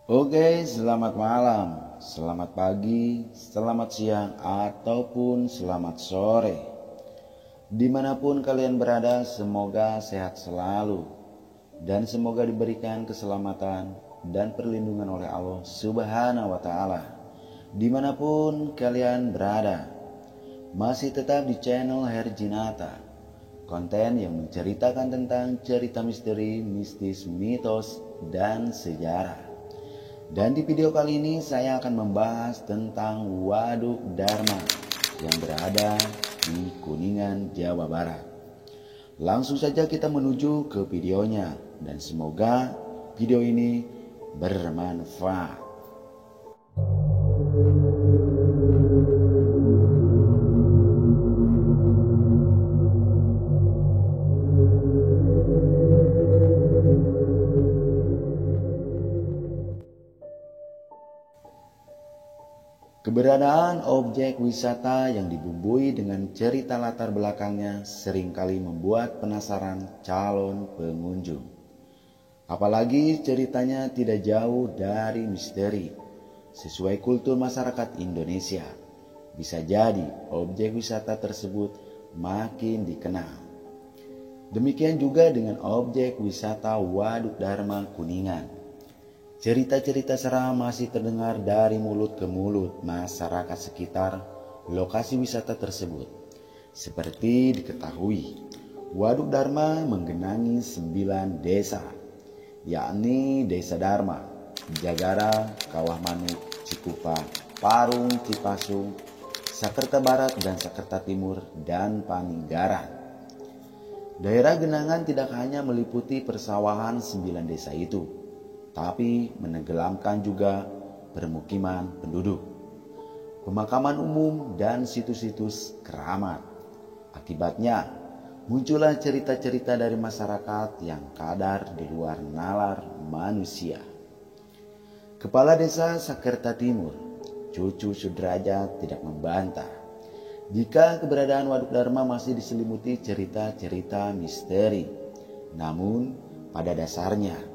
Oke, selamat malam, selamat pagi, selamat siang, ataupun selamat sore. Dimanapun kalian berada, semoga sehat selalu. Dan semoga diberikan keselamatan dan perlindungan oleh Allah Subhanahu wa Ta'ala. Dimanapun kalian berada, masih tetap di channel Herjinata, konten yang menceritakan tentang cerita misteri, mistis, mitos, dan sejarah. Dan di video kali ini saya akan membahas tentang Waduk Dharma yang berada di Kuningan, Jawa Barat. Langsung saja kita menuju ke videonya dan semoga video ini bermanfaat. Keberadaan objek wisata yang dibumbui dengan cerita latar belakangnya seringkali membuat penasaran calon pengunjung. Apalagi ceritanya tidak jauh dari misteri. Sesuai kultur masyarakat Indonesia, bisa jadi objek wisata tersebut makin dikenal. Demikian juga dengan objek wisata Waduk Dharma Kuningan. Cerita-cerita seram masih terdengar dari mulut ke mulut masyarakat sekitar lokasi wisata tersebut. Seperti diketahui, Waduk Dharma menggenangi 9 desa, yakni Desa Dharma, Jagara, Kawah Manuk, Cikupa, Parung, Cipasung, Sakerta Barat dan Sakerta Timur, dan Paninggaran. Daerah genangan tidak hanya meliputi persawahan 9 desa itu, tapi menenggelamkan juga permukiman penduduk, pemakaman umum, dan situs-situs keramat. Akibatnya, muncullah cerita-cerita dari masyarakat yang kadar di luar nalar manusia. Kepala Desa Sakerta Timur, Cucu Sudrajat, tidak membantah jika keberadaan Waduk Dharma masih diselimuti cerita-cerita misteri. Namun, pada dasarnya,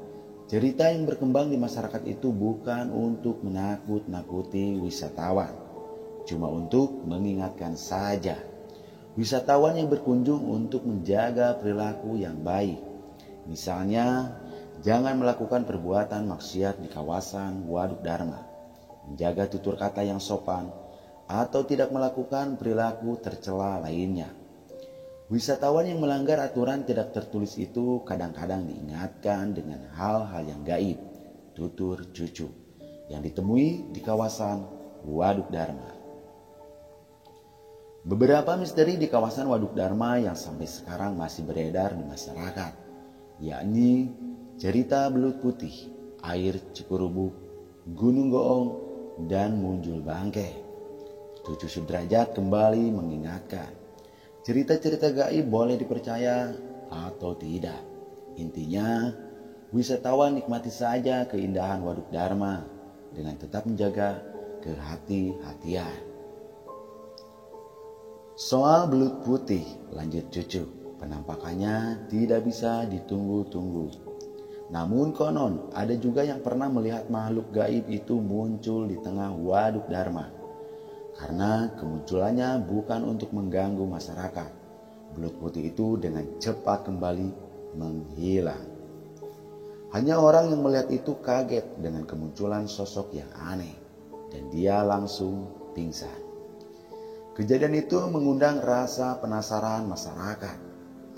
cerita yang berkembang di masyarakat itu bukan untuk menakut-nakuti wisatawan, cuma untuk mengingatkan saja wisatawan yang berkunjung untuk menjaga perilaku yang baik. Misalnya, jangan melakukan perbuatan maksiat di kawasan Waduk Dharma, menjaga tutur kata yang sopan, atau tidak melakukan perilaku tercela lainnya. Wisatawan yang melanggar aturan tidak tertulis itu kadang-kadang diingatkan dengan hal-hal yang gaib, tutur Cucu, yang ditemui di kawasan Waduk Dharma. Beberapa misteri di kawasan Waduk Dharma yang sampai sekarang masih beredar di masyarakat, yakni cerita Belut Putih, air Cikurubuk, Gunung Goong, dan Munjul Bangke. Cucu Sudrajat kembali mengingatkan, cerita-cerita gaib boleh dipercaya atau tidak. Intinya, wisatawan nikmati saja keindahan Waduk Dharma dengan tetap menjaga kehati-hatian. Soal Belut Putih, lanjut Cucu, penampakannya tidak bisa ditunggu-tunggu. Namun konon ada juga yang pernah melihat makhluk gaib itu muncul di tengah Waduk Dharma. Karena kemunculannya bukan untuk mengganggu masyarakat, Belut Putih itu dengan cepat kembali menghilang. Hanya orang yang melihat itu kaget dengan kemunculan sosok yang aneh, dan dia langsung pingsan. Kejadian itu mengundang rasa penasaran masyarakat.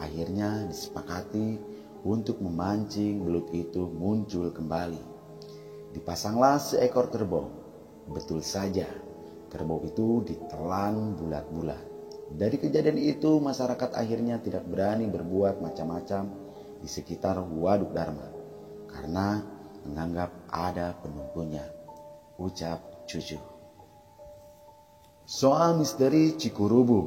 Akhirnya disepakati untuk memancing belut itu muncul kembali. Dipasanglah seekor kerbau. Betul saja, kerbau itu ditelan bulat-bulat. Dari kejadian itu, masyarakat akhirnya tidak berani berbuat macam-macam di sekitar Waduk Dharma karena menganggap ada penunggunya, ucap Cucu. Soal misteri Cikurubu,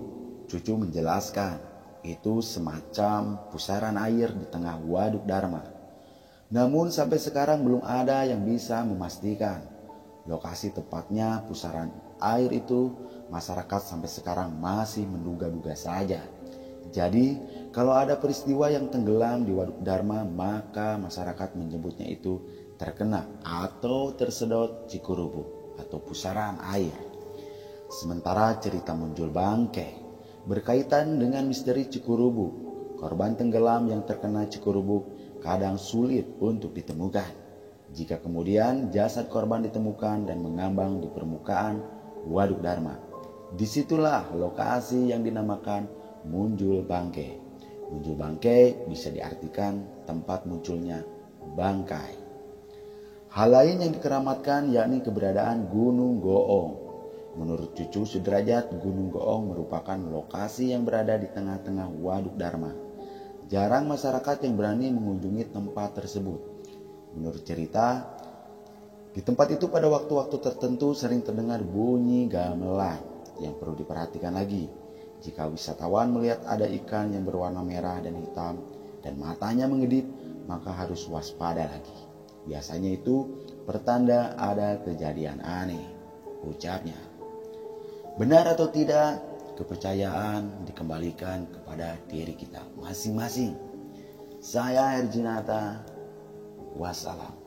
Cucu menjelaskan itu semacam pusaran air di tengah Waduk Dharma. Namun sampai sekarang belum ada yang bisa memastikan lokasi tepatnya pusaran air itu. Masyarakat sampai sekarang masih menduga-duga saja. Jadi kalau ada peristiwa yang tenggelam di Waduk Dharma, maka masyarakat menyebutnya itu terkena atau tersedot Cikurubu atau pusaran air. Sementara cerita Munjul Bangke berkaitan dengan misteri Cikurubu. Korban tenggelam yang terkena Cikurubu kadang sulit untuk ditemukan. Jika kemudian jasad korban ditemukan dan mengambang di permukaan Waduk Dharma, disitulah lokasi yang dinamakan Munjul Bangke. Munjul Bangke bisa diartikan tempat munculnya bangkai. Hal lain yang dikeramatkan yakni keberadaan Gunung Goong. Menurut Cucu Sudrajat, Gunung Goong merupakan lokasi yang berada di tengah-tengah Waduk Dharma. Jarang masyarakat yang berani mengunjungi tempat tersebut. Menurut cerita, di tempat itu pada waktu-waktu tertentu sering terdengar bunyi gamelan. Yang perlu diperhatikan lagi, jika wisatawan melihat ada ikan yang berwarna merah dan hitam dan matanya mengedip, maka harus waspada lagi. Biasanya itu pertanda ada kejadian aneh, ucapnya. Benar atau tidak, kepercayaan dikembalikan kepada diri kita masing-masing. Saya Herjinata, wassalam.